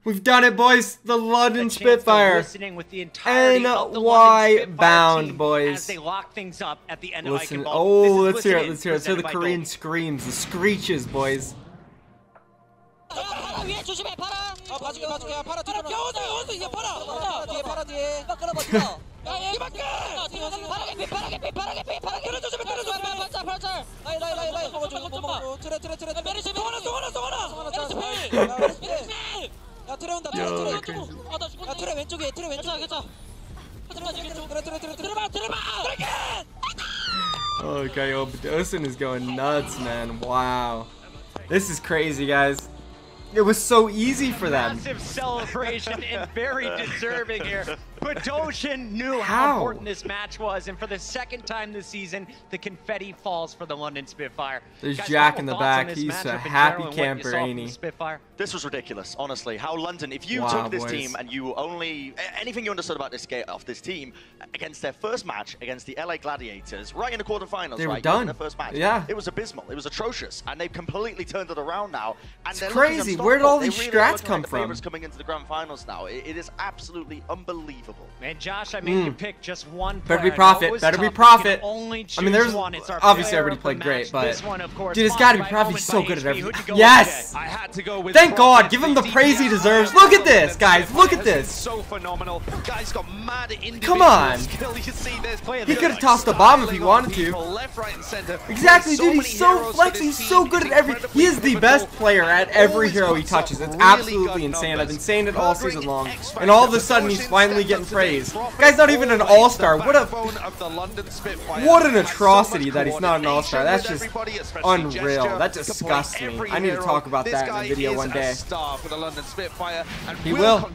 We've done it, boys. The London Spitfire. NY bound, boys. As they lock things up at the end Listen, of oh, let's hear it. Let's hear it. Let's hear the Korean screams, the screeches, boys. Okay, Odosin is going nuts, man. Wow. This is crazy, guys. It was so easy for them. Massive celebration and very deserving here. Podosian knew how important this match was, and for the second time this season, the confetti falls for the London Spitfire. There's Jack in the back. He's a happy camper, ain't he? This was ridiculous, honestly. How London, if you took this team and you anything you understood about this team against their first match against the LA Gladiators, right in the quarterfinals, they were done. In their first match, yeah, it was abysmal. It was atrocious, and they've completely turned it around now. And it's crazy. Where did all these strats come from? Coming into the grand finals now, it is absolutely unbelievable. Man, Josh, I made you pick just one player. Better be Profit. Better be Profit. I mean, there's obviously everybody played great, but dude, it's got to be Profit. He's so good at everything. Yes. I had to go with Thank God. Give him the praise he deserves. Look at this, guys. Look at this. So phenomenal. Guy's got mad individual Come on. skill. You see this player. He could have tossed the bomb if he wanted to. Left, right, and center. Exactly, dude. He's so flexy. He's so good at every. He is the best player at every hero he touches. It's absolutely insane. I've been saying it all season long, and all of a sudden he's finally getting praise. Guy's not even an all-star. What an atrocity that he's not an all-star. That's just unreal. That disgusts me. I need to talk about that in a video one day. He will.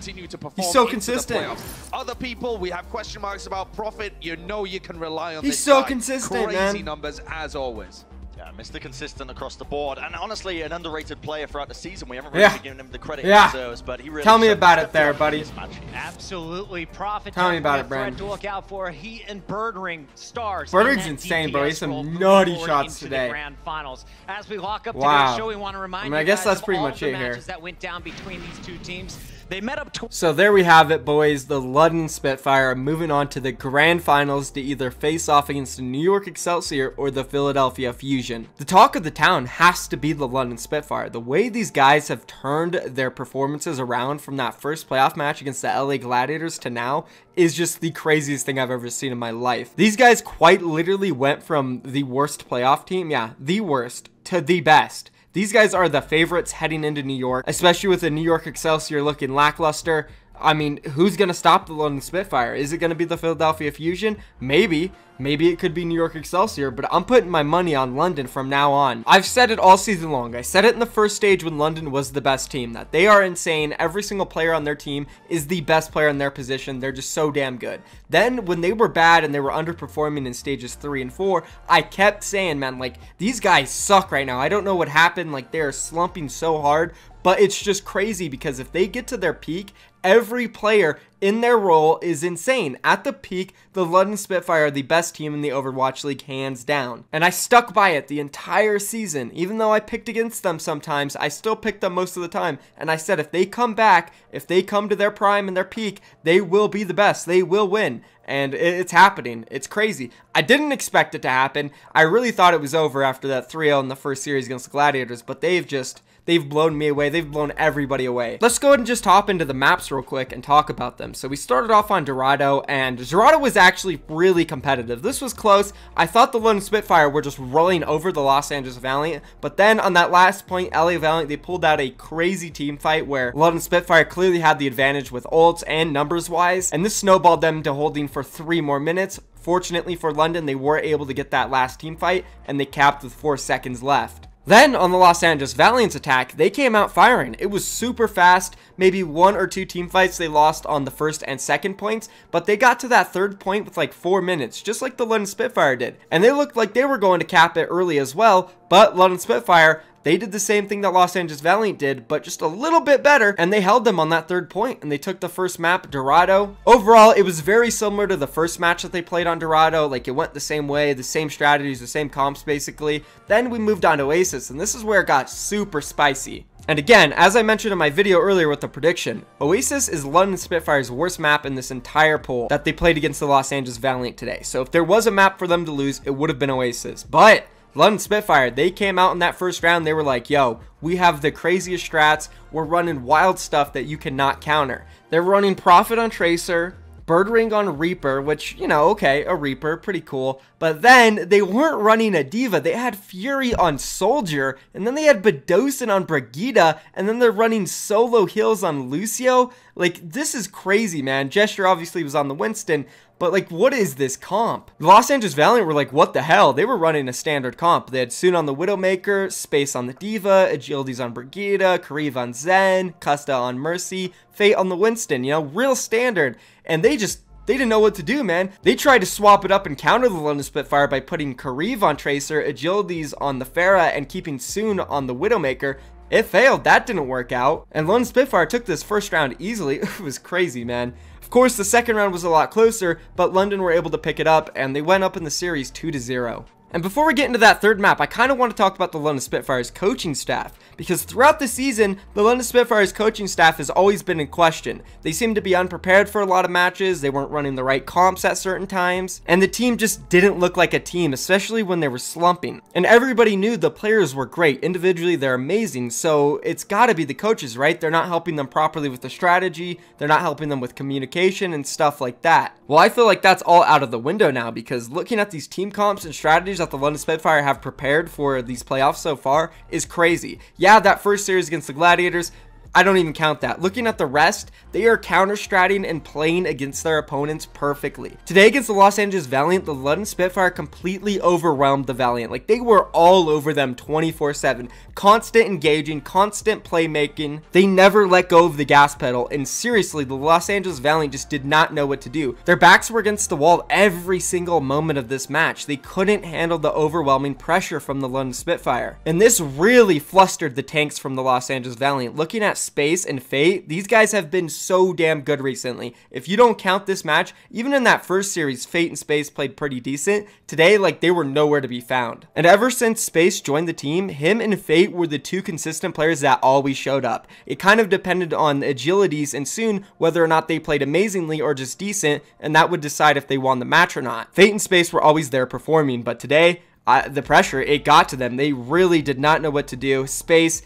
He's so consistent. Other people, we have question marks about Profit. You know you can rely on. He's so consistent, man. Crazy numbers as always. Yeah, Mr. Consistent across the board, and honestly, an underrated player throughout the season. We haven't really given him the credit he deserves, but he really. Tell me about it, there, buddy. Absolutely, Profit. Tell me about it, Brandon. To look out for. He and Birdring stars. Birdring's insane, bro. He's some nutty shots today. Grand finals. As we lock up today's show, we want to remind I guess that's pretty much it here. That went down between these two teams. They met up. So there we have it, boys. The London Spitfire moving on to the grand finals to either face off against the New York Excelsior or the Philadelphia Fusion. The talk of the town has to be the London Spitfire. The way these guys have turned their performances around from that first playoff match against the LA Gladiators to now is just the craziest thing I've ever seen in my life. These guys quite literally went from the worst playoff team, yeah, the worst, to the best. These guys are the favorites heading into New York, especially with the New York Excelsior looking lackluster. I mean, who's going to stop the London Spitfire? Is it going to be the Philadelphia Fusion? Maybe. Maybe it could be New York Excelsior, but I'm putting my money on London from now on. I've said it all season long. I said it in the first stage when London was the best team, that they are insane. Every single player on their team is the best player in their position. They're just so damn good. Then when they were bad and they were underperforming in stages 3 and 4, I kept saying, man, like, these guys suck right now. I don't know what happened. Like, they're slumping so hard. But it's just crazy because if they get to their peak, every player in their role is insane. At the peak, the London Spitfire are the best team in the Overwatch League, hands down. And I stuck by it the entire season. Even though I picked against them sometimes, I still picked them most of the time. And I said if they come back, if they come to their prime and their peak, they will be the best. They will win. And it's happening. It's crazy. I didn't expect it to happen. I really thought it was over after that 3-0 in the first series against the Gladiators, but they've blown me away. They've blown everybody away. Let's go ahead and just hop into the maps real quick and talk about them. So we started off on Dorado, and Dorado was actually really competitive. This was close. I thought the London Spitfire were just rolling over the Los Angeles Valiant, but then on that last point, LA Valiant, they pulled out a crazy team fight where London Spitfire clearly had the advantage with ults and numbers-wise, and this snowballed them to holding for 3 more minutes. Fortunately for London, they were able to get that last team fight, and they capped with 4 seconds left. Then, on the Los Angeles Valiant's attack, they came out firing. It was super fast, maybe 1 or 2 team fights they lost on the first and second points, but they got to that third point with like 4 minutes, just like the London Spitfire did. And they looked like they were going to cap it early as well, but London Spitfire, they did the same thing that Los Angeles Valiant did, but just a little bit better, and they held them on that third point, and they took the first map, Dorado. Overall, it was very similar to the first match that they played on Dorado. Like, it went the same way, the same strategies, the same comps, basically. Then we moved on to Oasis, and this is where it got super spicy. And again, as I mentioned in my video earlier with the prediction, Oasis is London Spitfire's worst map in this entire pool that they played against the Los Angeles Valiant today. So if there was a map for them to lose, it would have been Oasis. But London Spitfire, they came out in that first round, they were like, yo, we have the craziest strats, we're running wild stuff that you cannot counter. They're running Prophet on Tracer, Bird Ring on Reaper, which, you know, okay, a Reaper, pretty cool. But then they weren't running a Diva. They had Fury on Soldier, and then they had Bedousin on Brigida, and then they're running solo heals on Lucio. Like, this is crazy, man. Gesture obviously was on the Winston, but like, what is this comp? The Los Angeles Valiant were like, what the hell? They were running a standard comp. They had Soon on the Widowmaker, Space on the Diva, Agilities on Brigida, Kariv on Zen, Custa on Mercy, Fate on the Winston, you know, real standard. And they didn't know what to do, man. They tried to swap it up and counter the London Spitfire by putting Kariv on Tracer, Agilities on the Pharah, and keeping Soon on the Widowmaker. It failed. That didn't work out. And London Spitfire took this first round easily. It was crazy, man. Of course, the second round was a lot closer, but London were able to pick it up, and they went up in the series 2-0. And before we get into that third map, I kind of want to talk about the London Spitfire's coaching staff, because throughout the season, the London Spitfire's coaching staff has always been in question. They seem to be unprepared for a lot of matches, they weren't running the right comps at certain times, and the team just didn't look like a team, especially when they were slumping. And everybody knew the players were great, individually they're amazing, so it's gotta be the coaches, right? They're not helping them properly with the strategy, they're not helping them with communication and stuff like that. Well, I feel like that's all out of the window now, because looking at these team comps and strategies that the London Spitfire have prepared for these playoffs so far is crazy. Yeah, that first series against the Gladiators, I don't even count that. Looking at the rest, they are counter-stratting and playing against their opponents perfectly. Today against the Los Angeles Valiant, the London Spitfire completely overwhelmed the Valiant. Like, they were all over them 24/7. Constant engaging, constant playmaking. They never let go of the gas pedal, and seriously, the Los Angeles Valiant just did not know what to do. Their backs were against the wall every single moment of this match. They couldn't handle the overwhelming pressure from the London Spitfire. And this really flustered the tanks from the Los Angeles Valiant. Looking at Space and Fate, these guys have been so damn good recently. If you don't count this match, even in that first series, Fate and Space played pretty decent. Today, like, they were nowhere to be found. And ever since Space joined the team, him and Fate were the two consistent players that always showed up. It kind of depended on Agilities and Soon whether or not they played amazingly or just decent, and that would decide if they won the match or not. Fate and Space were always there performing, but today, the pressure, it got to them. They really did not know what to do. Space,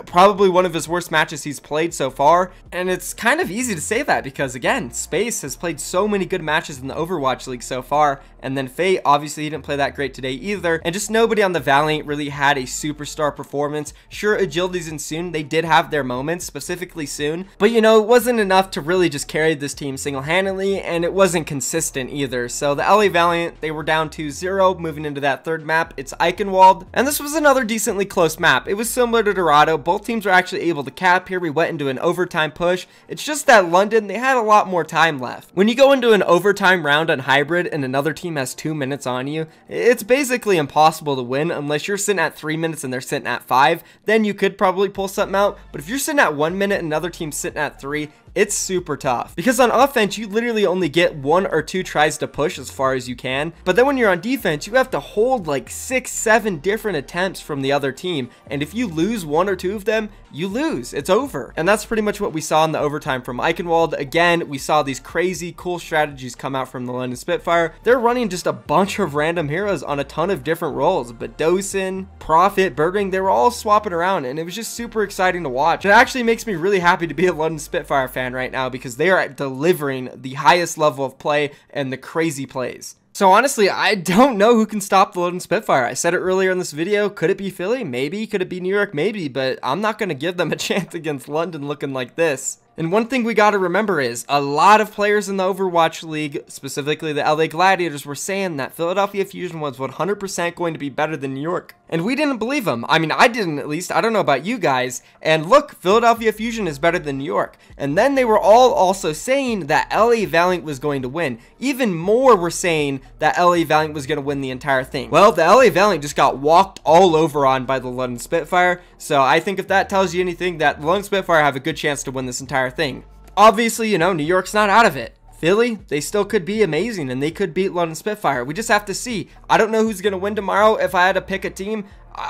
probably one of his worst matches he's played so far, and it's kind of easy to say that because, again, Space has played so many good matches in the Overwatch League so far, and then Fate, obviously he didn't play that great today either, and just nobody on the Valiant really had a superstar performance. Sure, Agilities and Soon, they did have their moments, specifically Soon, but you know, it wasn't enough to really just carry this team single-handedly, and it wasn't consistent either. So the LA Valiant, they were down 2-0, moving into that third map. It's Eichenwald, and this was another decently close map. It was similar to Dorado. Both teams were actually able to cap here. We went into an overtime push. It's just that London, they had a lot more time left. When you go into an overtime round on Hybrid and another team has 2 minutes on you, it's basically impossible to win unless you're sitting at 3 minutes and they're sitting at 5. Then you could probably pull something out. But if you're sitting at 1 minute and another team's sitting at 3, it's super tough because on offense you literally only get 1 or 2 tries to push as far as you can, but then when you're on defense you have to hold like 6-7 different attempts from the other team, and if you lose 1 or 2 of them, you lose. It's over. And that's pretty much what we saw in the overtime from Eichenwald. Again, we saw these crazy cool strategies come out from the London Spitfire. They're running just a bunch of random heroes on a ton of different roles, but Bedousin, Prophet, Bird Ring, they were all swapping around, and it was just super exciting to watch. It actually makes me really happy to be a London Spitfire fan right now because they are delivering the highest level of play and the crazy plays. So honestly, I don't know who can stop the London Spitfire. I said it earlier in this video. Could it be Philly? Maybe. Could it be New York? Maybe. But I'm not going to give them a chance against London looking like this. And one thing we got to remember is a lot of players in the Overwatch League, specifically the LA Gladiators, were saying that Philadelphia Fusion was 100% going to be better than New York. And we didn't believe them. I mean, I didn't at least. I don't know about you guys. And look, Philadelphia Fusion is better than New York. And then they were all also saying that LA Valiant was going to win. Even more were saying that LA Valiant was going to win the entire thing. Well, the LA Valiant just got walked all over on by the London Spitfire. So I think if that tells you anything, that the London Spitfire have a good chance to win this entire thing. Obviously, you know, New York's not out of it. Philly, they still could be amazing and they could beat London Spitfire. We just have to see. I don't know who's going to win tomorrow. If I had to pick a team,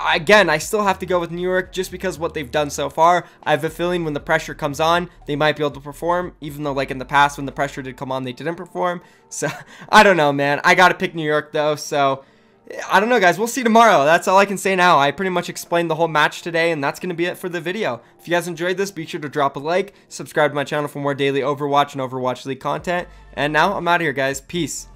again, I still have to go with New York just because of what they've done so far. I have a feeling when the pressure comes on, they might be able to perform, even though like in the past when the pressure did come on, they didn't perform. So I don't know, man. I got to pick New York though. So I don't know, guys. We'll see tomorrow. That's all I can say now. I pretty much explained the whole match today, and that's going to be it for the video. If you guys enjoyed this, be sure to drop a like, subscribe to my channel for more daily Overwatch and Overwatch League content. And now I'm out of here, guys. Peace.